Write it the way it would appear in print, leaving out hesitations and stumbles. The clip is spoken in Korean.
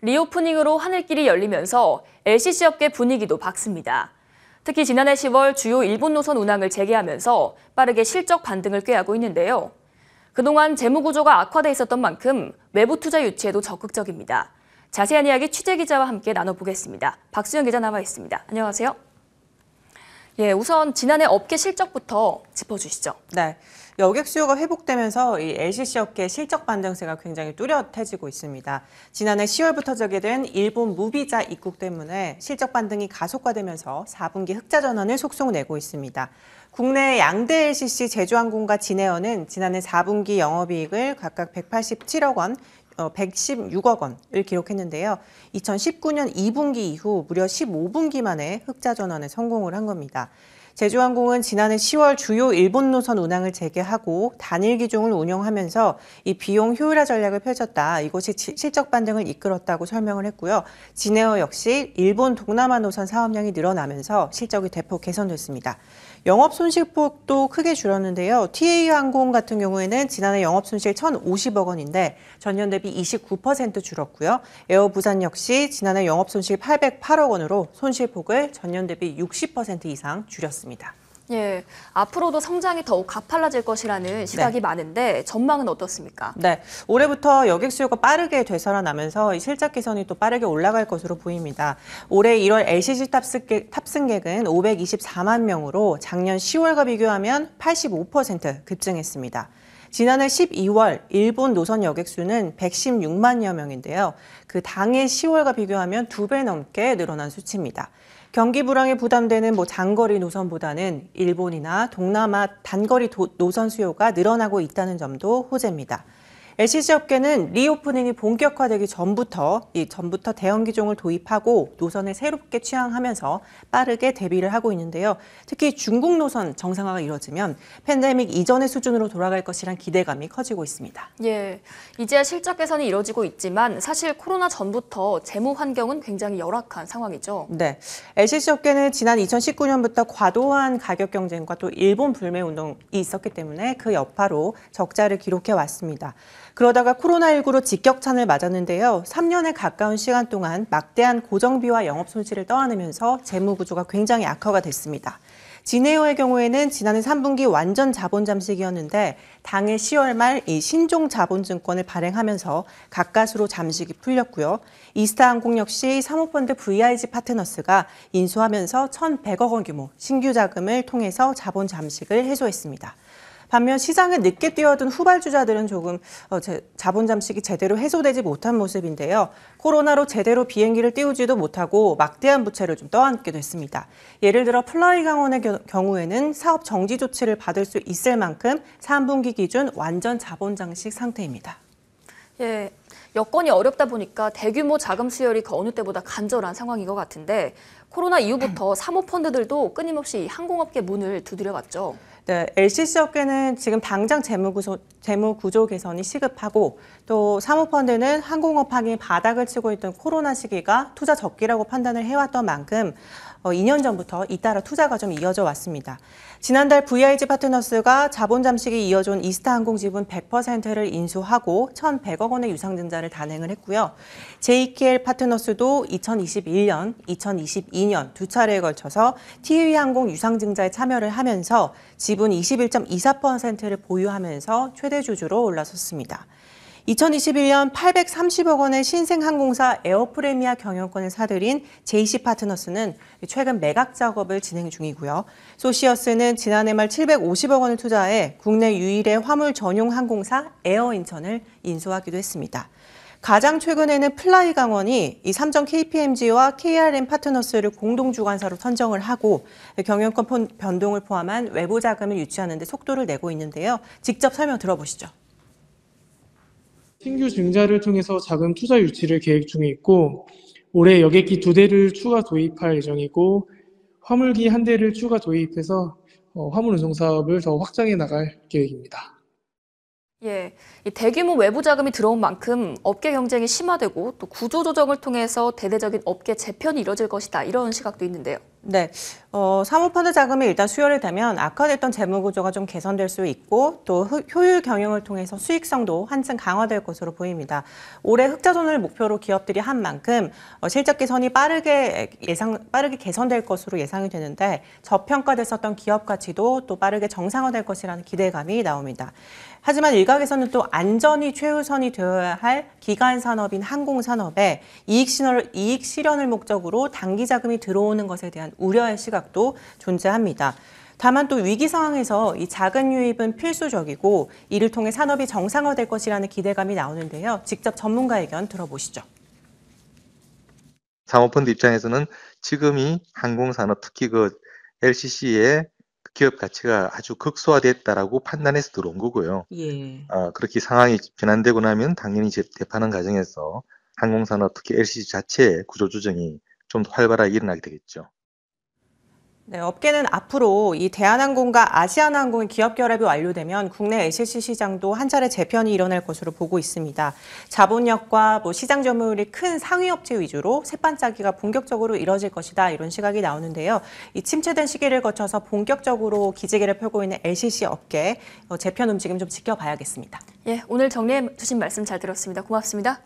리오프닝으로 하늘길이 열리면서 LCC 업계 분위기도 밝습니다. 특히 지난해 10월 주요 일본 노선 운항을 재개하면서 빠르게 실적 반등을 꾀하고 있는데요. 그동안 재무구조가 악화돼 있었던 만큼 외부 투자 유치에도 적극적입니다. 자세한 이야기 취재기자와 함께 나눠보겠습니다. 박수영 기자 나와 있습니다. 안녕하세요. 우선 지난해 업계 실적부터 짚어주시죠. 네, 여객 수요가 회복되면서 이 LCC 업계의 실적 반등세가 굉장히 뚜렷해지고 있습니다. 지난해 10월부터 재개된 일본 무비자 입국 때문에 실적 반등이 가속화되면서 4분기 흑자 전환을 속속 내고 있습니다. 국내 양대 LCC 제주항공과 진에어는 지난해 4분기 영업이익을 각각 187억 원, 116억 원을 기록했는데요. 2019년 2분기 이후 무려 15분기 만에 흑자 전환에 성공을 한 겁니다. 제주항공은 지난해 10월 주요 일본 노선 운항을 재개하고 단일 기종을 운영하면서 이 비용 효율화 전략을 펼쳤다. 이것이 실적 반등을 이끌었다고 설명을 했고요. 진에어 역시 일본 동남아 노선 사업량이 늘어나면서 실적이 대폭 개선됐습니다. 영업 손실폭도 크게 줄었는데요. TA항공 같은 경우에는 지난해 영업 손실 1,050억 원인데 전년 대비 29% 줄었고요. 에어부산 역시 지난해 영업 손실 808억 원으로 손실폭을 전년 대비 60% 이상 줄였습니다. 앞으로도 성장이 더욱 가팔라질 것이라는 시각이 많은데 전망은 어떻습니까? 네, 올해부터 여객 수요가 빠르게 되살아나면서 이 실적 개선이 또 빠르게 올라갈 것으로 보입니다. 올해 1월 LCC 탑승객은 524만 명으로 작년 10월과 비교하면 85% 급증했습니다. 지난해 12월 일본 노선 여객 수는 116만여 명인데요. 그 당해 10월과 비교하면 2배 넘게 늘어난 수치입니다. 경기 불황에 부담되는 장거리 노선보다는 일본이나 동남아 단거리 노선 수요가 늘어나고 있다는 점도 호재입니다. LCC 업계는 리오프닝이 본격화되기 전부터 대형 기종을 도입하고 노선을 새롭게 취항하면서 빠르게 대비를 하고 있는데요. 특히 중국 노선 정상화가 이뤄지면 팬데믹 이전의 수준으로 돌아갈 것이란 기대감이 커지고 있습니다. 이제야 실적 개선이 이뤄지고 있지만 사실 코로나 전부터 재무 환경은 굉장히 열악한 상황이죠. 네, LCC 업계는 지난 2019년부터 과도한 가격 경쟁과 또 일본 불매 운동이 있었기 때문에 그 여파로 적자를 기록해 왔습니다. 그러다가 코로나19로 직격탄을 맞았는데요. 3년에 가까운 시간 동안 막대한 고정비와 영업 손실을 떠안으면서 재무 구조가 굉장히 악화가 됐습니다. 진에어의 경우에는 지난해 3분기 완전 자본 잠식이었는데 당해 10월 말 이 신종 자본증권을 발행하면서 가까스로 잠식이 풀렸고요. 이스타항공 역시 사모펀드 VIG 파트너스가 인수하면서 1,100억 원 규모 신규 자금을 통해서 자본 잠식을 해소했습니다. 반면 시장에 늦게 뛰어든 후발주자들은 조금 자본 잠식이 제대로 해소되지 못한 모습인데요. 코로나로 제대로 비행기를 띄우지도 못하고 막대한 부채를 좀 떠안게 됐습니다. 예를 들어 플라이강원의 경우에는 사업 정지 조치를 받을 수 있을 만큼 3분기 기준 완전 자본 잠식 상태입니다. 여건이 어렵다 보니까 대규모 자금 수혈이 그 어느 때보다 간절한 상황인 것 같은데 코로나 이후부터 사모펀드들도 끊임없이 항공업계 문을 두드려왔죠. 네, LCC 업계는 지금 당장 재무 구조 개선이 시급하고 또 사모펀드는 항공업황이 바닥을 치고 있던 코로나 시기가 투자 적기라고 판단을 해왔던 만큼 2년 전부터 잇따라 투자가 좀 이어져 왔습니다. 지난달 VIG 파트너스가 자본 잠식이 이어져온 이스타항공 지분 100%를 인수하고 1,100억 원의 유상증자를 단행을 했고요. JKL 파트너스도 2021년, 2022년 두 차례에 걸쳐서 TA항공 유상증자에 참여를 하면서 지분 21.24%를 보유하면서 최대 주주로 올라섰습니다. 2021년 830억 원의 신생항공사 에어프레미아 경영권을 사들인 JC 파트너스는 최근 매각 작업을 진행 중이고요. 소시어스는 지난해 말 750억 원을 투자해 국내 유일의 화물 전용 항공사 에어인천을 인수하기도 했습니다. 가장 최근에는 플라이강원이 이 삼성 KPMG와 KRM 파트너스를 공동 주관사로 선정을 하고 경영권 변동을 포함한 외부 자금을 유치하는 데 속도를 내고 있는데요. 직접 설명 들어보시죠. 신규 증자를 통해서 자금 투자 유치를 계획 중에 있고 올해 여객기 2대를 추가 도입할 예정이고 화물기 1대를 추가 도입해서 화물 운송 사업을 더 확장해 나갈 계획입니다. 이 대규모 외부 자금이 들어온 만큼 업계 경쟁이 심화되고 또 구조 조정을 통해서 대대적인 업계 재편이 이뤄질 것이다 이런 시각도 있는데요. 네, 사모펀드 자금이 일단 수혈이 되면 악화됐던 재무 구조가 좀 개선될 수 있고 또 효율 경영을 통해서 수익성도 한층 강화될 것으로 보입니다. 올해 흑자손을 목표로 기업들이 한 만큼 실적 개선이 빠르게 개선될 것으로 예상이 되는데 저평가됐었던 기업 가치도 또 빠르게 정상화될 것이라는 기대감이 나옵니다. 하지만 일각에서는 또 안전이 최우선이 되어야 할 기간 산업인 항공산업에 이익 실현을 목적으로 단기 자금이 들어오는 것에 대한 우려의 시각도 존재합니다. 다만 또 위기 상황에서 이 작은 유입은 필수적이고 이를 통해 산업이 정상화될 것이라는 기대감이 나오는데요. 직접 전문가 의견 들어보시죠. 사모펀드 입장에서는 지금이 항공산업 특히 LCC의 기업 가치가 아주 극소화됐다라고 판단해서 들어온 거고요. 예. 그렇게 상황이 변환되고 나면 당연히 재판하는 과정에서 항공산업 특히 LCC 자체의 구조 조정이 좀 더 활발하게 일어나게 되겠죠. 네, 업계는 앞으로 이 대한항공과 아시아나항공의 기업 결합이 완료되면 국내 LCC 시장도 한 차례 재편이 일어날 것으로 보고 있습니다. 자본력과 시장 점유율이 큰 상위 업체 위주로 새반짝이가 본격적으로 이뤄질 것이다 이런 시각이 나오는데요. 이 침체된 시기를 거쳐서 본격적으로 기지개를 펴고 있는 LCC 업계 재편 움직임 좀 지켜봐야겠습니다. 예, 오늘 정리해 주신 말씀 잘 들었습니다. 고맙습니다.